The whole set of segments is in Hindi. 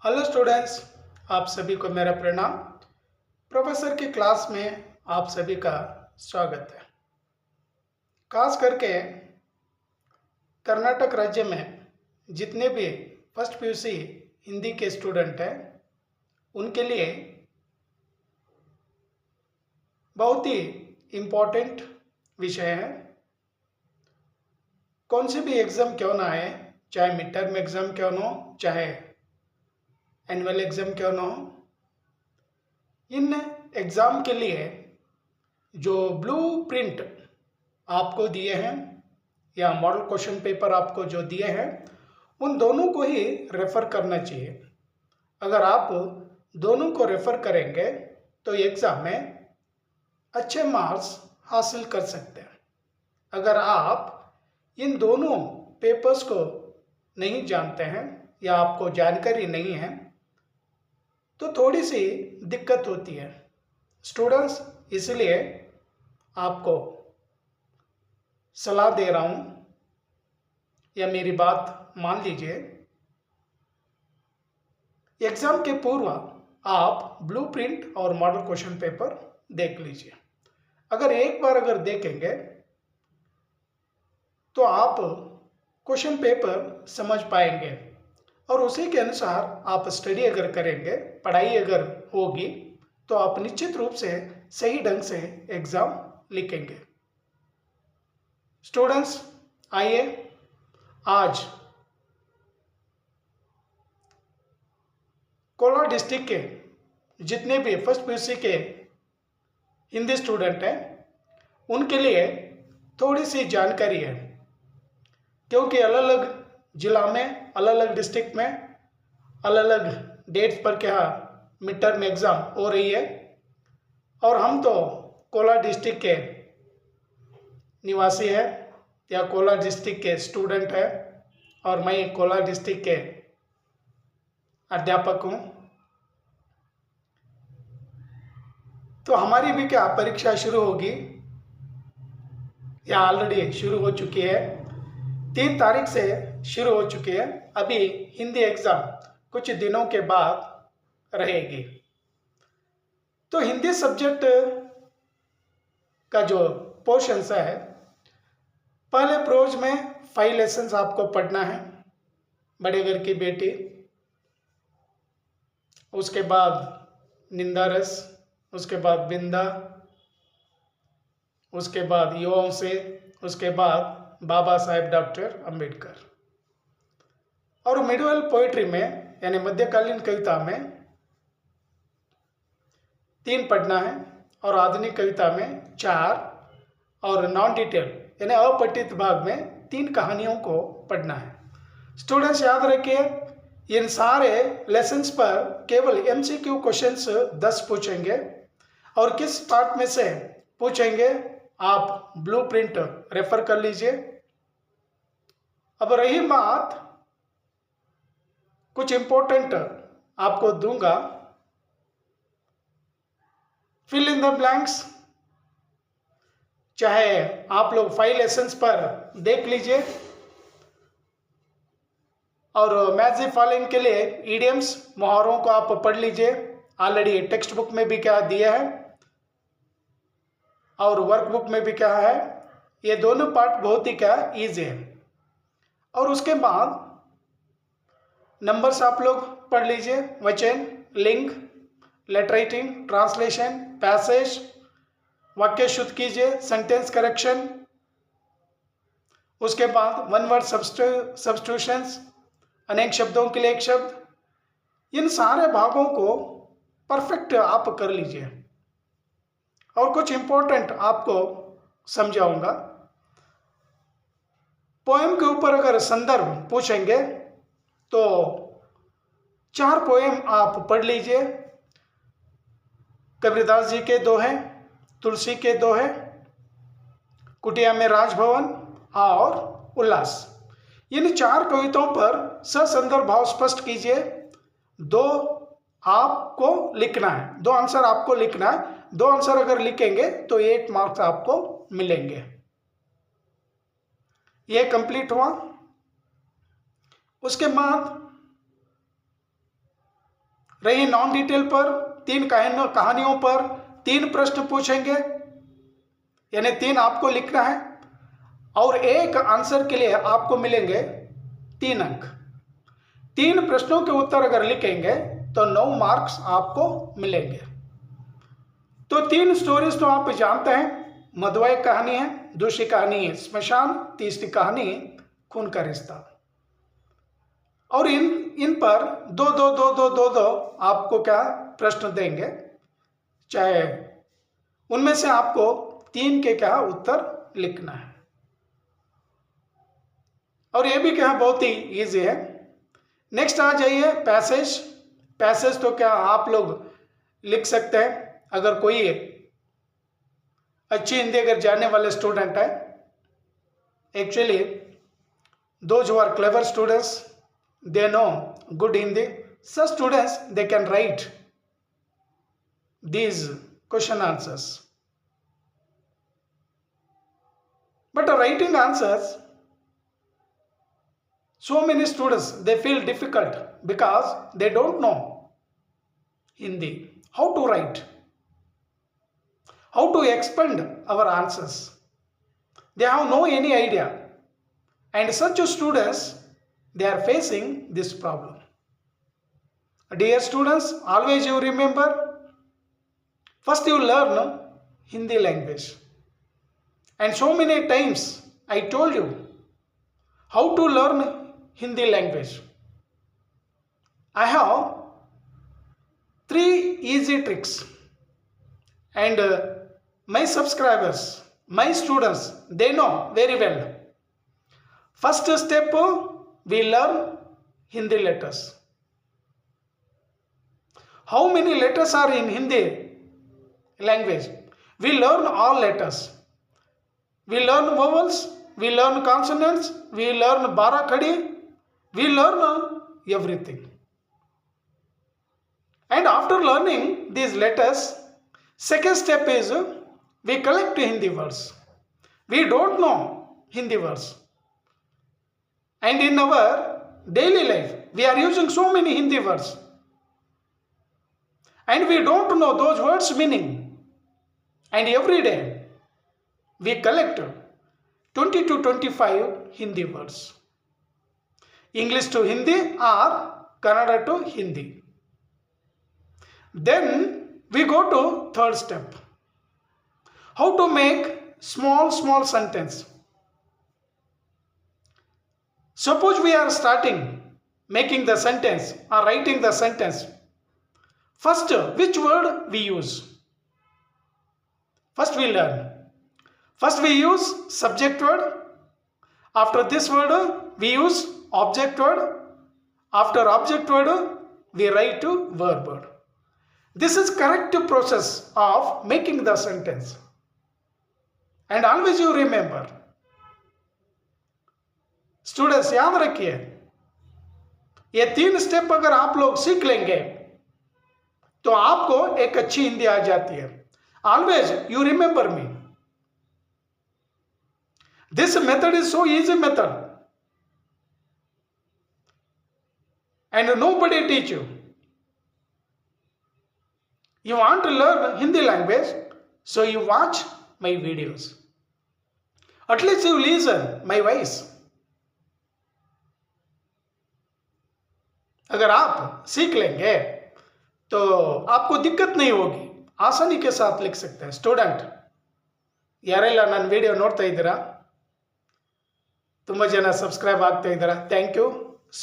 हेलो स्टूडेंट्स, आप सभी को मेरा प्रणाम। प्रोफेसर की क्लास में आप सभी का स्वागत है। खास करके कर्नाटक राज्य में जितने भी फर्स्ट पीयूसी हिंदी के स्टूडेंट हैं उनके लिए बहुत ही इम्पोर्टेंट विषय है। कौन से भी एग्ज़ाम क्यों ना आए, चाहे मिड टर्म एग्ज़ाम क्यों ना हो, चाहे एनुअल एग्ज़ाम क्यों ना हो, इन एग्ज़ाम के लिए जो ब्लू प्रिंट आपको दिए हैं या मॉडल क्वेश्चन पेपर आपको जो दिए हैं उन दोनों को ही रेफ़र करना चाहिए। अगर आप दोनों को रेफ़र करेंगे तो एग्ज़ाम में अच्छे मार्क्स हासिल कर सकते हैं। अगर आप इन दोनों पेपर्स को नहीं जानते हैं या आपको जानकारी नहीं है तो थोड़ी सी दिक्कत होती है स्टूडेंट्स। इसलिए आपको सलाह दे रहा हूँ या मेरी बात मान लीजिए। एग्ज़ाम के पूर्व आप ब्लूप्रिंट और मॉडल क्वेश्चन पेपर देख लीजिए। अगर एक बार देखेंगे तो आप क्वेश्चन पेपर समझ पाएंगे और उसी के अनुसार आप स्टडी अगर करेंगे, पढ़ाई अगर होगी तो आप निश्चित रूप से सही ढंग से एग्ज़ाम लिखेंगे। स्टूडेंट्स, आइए आज कोलार डिस्ट्रिक्ट के जितने भी फर्स्ट पीयूसी के हिंदी स्टूडेंट हैं उनके लिए थोड़ी सी जानकारी है, क्योंकि अलग अलग ज़िला में, अलग अलग डिस्ट्रिक्ट में अलग अलग डेट्स पर क्या मिड टर्म एग्ज़ाम हो रही है और हम तो कोलार डिस्ट्रिक्ट के निवासी है या कोलार डिस्ट्रिक्ट के स्टूडेंट है और मैं कोलार डिस्ट्रिक्ट के अध्यापक हूँ। तो हमारी भी क्या परीक्षा शुरू होगी या ऑलरेडी शुरू हो चुकी है। 3 तारीख से शुरू हो चुकी है। अभी हिंदी एग्ज़ाम कुछ दिनों के बाद रहेगी। तो हिंदी सब्जेक्ट का जो पोर्शंस है, पहले प्रोज में 5 लेसन्स आपको पढ़ना है, बड़े घर की बेटी, उसके बाद निंदा रस, उसके बाद बिंदा, उसके बाद युवाओं से, उसके बाद बाबा साहेब डॉक्टर अंबेडकर। और मिडवल पोइट्री में यानी मध्यकालीन कविता में 3 पढ़ना है और आधुनिक कविता में 4 और नॉन डिटेल यानी अपठित भाग में 3 कहानियों को पढ़ना है। स्टूडेंट्स याद रखिए, इन सारे लेसन्स पर केवल एमसीक्यू क्वेश्चंस 10 पूछेंगे और किस पार्ट में से पूछेंगे आप ब्लूप्रिंट रेफर कर लीजिए। अब रही बात, कुछ इंपॉर्टेंट आपको दूंगा, फिल इन द ब्लैंक्स। चाहे आप लोग 5 लेसन्स पर देख लीजिए और मैथ फॉलोइंग के लिए ईडियम्स, मुहावरों को आप पढ़ लीजिए। ऑलरेडी टेक्स्ट बुक में भी क्या दिया है और वर्कबुक में भी क्या है। ये दोनों पार्ट बहुत ही क्या ईजी है। और उसके बाद नंबर्स आप लोग पढ़ लीजिए, वचन, लिंग, लेटर राइटिंग, ट्रांसलेशन, पैसेज, वाक्य शुद्ध कीजिए, सेंटेंस करेक्शन, उसके बाद वन वर्ड सब्स्टिट्यूशंस, अनेक शब्दों के लिए एक शब्द, इन सारे भागों को परफेक्ट आप कर लीजिए। और कुछ इंपॉर्टेंट आपको समझाऊंगा। पोएम के ऊपर अगर संदर्भ पूछेंगे तो 4 पोएम आप पढ़ लीजिए। कबीरदास जी के 2 हैं, तुलसी के 2 हैं, कुटिया में राजभवन और उल्लास। इन 4 कविताओं पर ससंदर्भ भाव स्पष्ट कीजिए। 2 आपको लिखना है, 2 आंसर आपको लिखना है। 2 आंसर अगर लिखेंगे तो 8 मार्क्स आपको मिलेंगे। ये कंप्लीट हुआ। उसके बाद रही नॉन डिटेल पर 3 कहानियों पर 3 प्रश्न पूछेंगे, यानी 3 आपको लिखना है और एक आंसर के लिए आपको मिलेंगे 3 अंक। 3 प्रश्नों के उत्तर अगर लिखेंगे तो 9 मार्क्स आपको मिलेंगे। तो 3 स्टोरीज तो आप जानते हैं, मधुआ एक कहानी है, दूसरी कहानी स्मशान, तीसरी कहानी खून का रिश्ता। और इन पर दो आपको क्या प्रश्न देंगे, चाहे उनमें से आपको 3 के क्या उत्तर लिखना है। और ये भी क्या बहुत ही इजी है। नेक्स्ट आ जाइए पैसेज। पैसेज तो क्या आप लोग लिख सकते हैं, अगर कोई अच्छी हिंदी अगर जानने वाले स्टूडेंट है। Actually those who are clever students, they know good Hindi, such students they can write these question answers. But writing answers, so many students they feel difficult because they don't know Hindi, how to write, how to expand our answers. They have no any idea, and such students they are facing this problem. Dear students, always you remember, first you learn Hindi language. And so many times I told you how to learn Hindi language. I have 3 easy tricks, and my subscribers, my students, they know very well. First step, we learn Hindi letters. How many letters are in Hindi language? We learn all letters. We learn vowels, we learn consonants, we learn Barakhadi, we learn everything. And after learning these letters, second step is we collect Hindi words. We don't know Hindi words. And in our daily life, we are using so many Hindi words. And we don't know those words' meaning. And every day, we collect 20 to 25 Hindi words. English to Hindi or Kannada to Hindi. Then we go to third step. How to make small sentence. Suppose we are starting making the sentence or writing the sentence. First, which word we use? First we learn. First we use subject word. After this word, we use object word. After object word, we write to verb word. This is correct process of making the sentence. And always you remember, students याद रखिए, ये 3 स्टेप अगर आप लोग सीख लेंगे तो आपको एक अच्छी हिंदी आ जाती है। Always you remember me, this method is so easy method and nobody teach you. You want to learn Hindi language, so you watch my videos. At least you listen my voice. अगर आप सीख लेंगे तो आपको दिक्कत नहीं होगी, आसानी के साथ लिख सकते हैं। स्टूडेंट ಯಾರೆಲ್ಲ ನನ್ನ ವಿಡಿಯೋ ನೋಡ್ತಾ ಇದ್ದೀರಾ, ತುಂಬ ಜನ ಸಬ್ಸ್ಕ್ರೈಬ್ ಆಗ್ತಾ ಇದ್ದೀರಾ, ಥ್ಯಾಂಕ್ ಯು.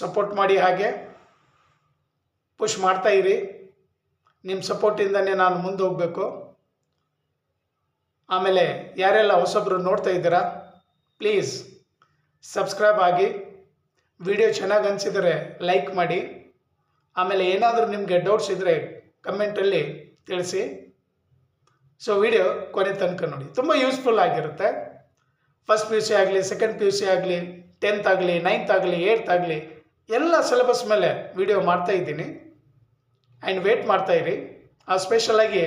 ಸಪೋರ್ಟ್ ಮಾಡಿ, ಹಾಗೆ ಪುಷ್ ಮಾಡ್ತಾ ಇರಿ. ನಿಮ್ಮ ಸಪೋರ್ಟಿಂದನೇ ನಾನು ಮುಂದೆ ಹೋಗಬೇಕು. ಆಮೇಲೆ ಯಾರೆಲ್ಲ ಹೊಸಬ್ರು ನೋಡ್ತಾ ಇದ್ದೀರಾ, ಪ್ಲೀಸ್ ಸಬ್ಸ್ಕ್ರೈಬ್ ಆಗಿ. ವಿಡಿಯೋ ಚೆನ್ನಾಗಿ ಅನಿಸಿದರೆ ಲೈಕ್ ಮಾಡಿ. ಆಮೇಲೆ ಏನಾದರೂ ನಿಮಗೆ ಡೌಟ್ಸ್ ಇದ್ದರೆ ಕಮೆಂಟಲ್ಲಿ ತಿಳಿಸಿ. ಸೊ ವಿಡಿಯೋ ಕೊನೆ ತನಕ ನೋಡಿ, ತುಂಬ ಯೂಸ್ಫುಲ್ ಆಗಿರುತ್ತೆ. ಫಸ್ಟ್ ಪಿ ಯು ಸಿ ಆಗಲಿ, ಸೆಕೆಂಡ್ ಪಿ ಯು ಸಿ ಆಗಲಿ, 10th ಆಗಲಿ, 9th ಆಗಲಿ, 8th ಆಗಲಿ, ಎಲ್ಲ ಸಿಲೆಬಸ್ ಮೇಲೆ ವಿಡಿಯೋ ಮಾಡ್ತಾ ಇದ್ದೀನಿ. ಆ್ಯಂಡ್ ವೇಟ್ ಮಾಡ್ತಾ ಇರಿ. ಸ್ಪೆಷಲಾಗಿ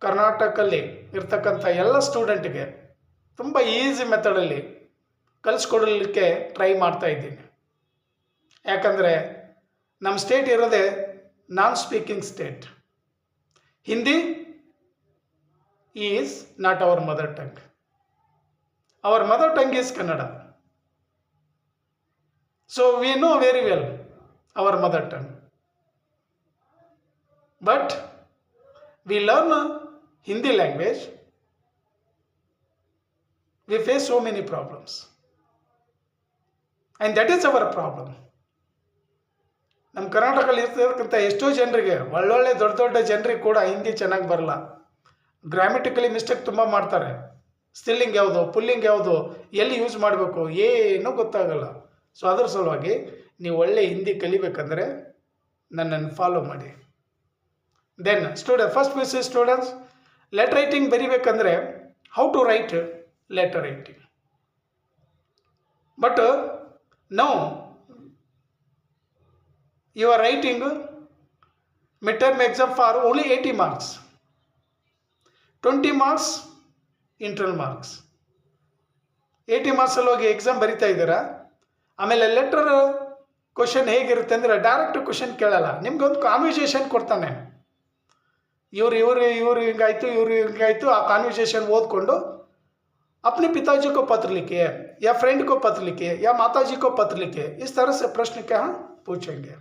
ಕರ್ನಾಟಕದಲ್ಲಿ ಇರ್ತಕ್ಕಂಥ ಎಲ್ಲ ಸ್ಟೂಡೆಂಟ್ಗೆ ತುಂಬ ಈಸಿ ಮೆಥಡಲ್ಲಿ ಕಲಿಸ್ಕೊಡಲಿಕ್ಕೆ ಟ್ರೈ ಮಾಡ್ತಾ ಇದ್ದೀನಿ. ಯಾಕಂದರೆ ನಮ್ಮ ಸ್ಟೇಟ್ ಇರೋದೇ non-speaking state. Hindi is not our mother tongue. Our mother tongue is Kannada. So we know very well our mother tongue. But we learn Hindi language, we face so many problems. And that is our problem. ನಮ್ಮ ಕರ್ನಾಟಕದಲ್ಲಿ ಇರ್ತಕ್ಕಂಥ ಎಷ್ಟೋ ಜನರಿಗೆ ಒಳ್ಳೊಳ್ಳೆ ದೊಡ್ಡ ದೊಡ್ಡ ಜನರಿಗೆ ಕೂಡ ಹಿಂದಿ ಚೆನ್ನಾಗಿ ಬರಲ್ಲ. ಗ್ರಾಮೆಟಿಕಲಿ ಮಿಸ್ಟೇಕ್ ತುಂಬ ಮಾಡ್ತಾರೆ. ಸ್ಟಿಲ್ಲಿಂಗ್ ಯಾವುದು, ಪುಲ್ಲಿಂಗ್ ಯಾವುದು, ಎಲ್ಲಿ ಯೂಸ್ ಮಾಡಬೇಕು ಏನೂ ಗೊತ್ತಾಗಲ್ಲ. ಸೊ ಅದರ ಸಲುವಾಗಿ ನೀವು ಒಳ್ಳೆ ಹಿಂದಿ ಕಲಿಬೇಕಂದ್ರೆ ನನ್ನನ್ನು ಫಾಲೋ ಮಾಡಿ. Then first P U C students, letter writing ಬರಿಬೇಕಂದ್ರೆ how to write letter writing. But now you are writing midterm exam for only 80 marks, 20 marks internal marks. 80 marks ಅಲ್ಲಿ ಹೋಗಿ ಎಕ್ಸಾಮ್ ಬರಿತಾ ಇದ್ದೀರಾ. ಆಮೇಲೆ ಲೆಟರ್ ಕ್ವಶನ್ ಹೇಗಿರುತ್ತೆ ಅಂದರೆ ಡೈರೆಕ್ಟ್ ಕ್ವಶನ್ ಕೇಳಲ್ಲ, ನಿಮ್ಗೊಂದು ಕಾನ್ವರ್ಸೇಷನ್ ಕೊಡ್ತಾನೆ. ಇವರು ಹಿಂಗಾಯ್ತು ಆ ಕಾನ್ವರ್ಸೇಷನ್ ಓದ್ಕೊಂಡು अपने पिताजी को पत्र लिखिए या फ्रेंड को पत्र लिखिए या माताजी को पत्र लिखिए, इस तरह से प्रश्न क्या पूछेंगे.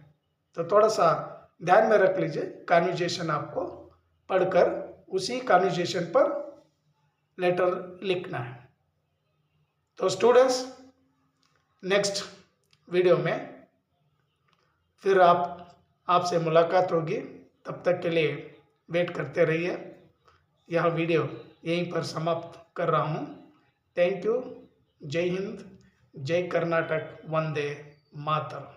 तो थोड़ा सा ध्यान में रख लीजिए. कन्वर्सेशन आपको पढ़कर उसी कन्वर्सेशन पर लेटर लिखना है. तो स्टूडेंट्स, नेक्स्ट वीडियो में फिर आपसे मुलाकात होगी. तब तक के लिए वेट करते रहिए. यह वीडियो यहीं पर समाप्त कर रहा हूँ. Thank you. जय हिंद, जय कर्नाटक, वंदे मातरम.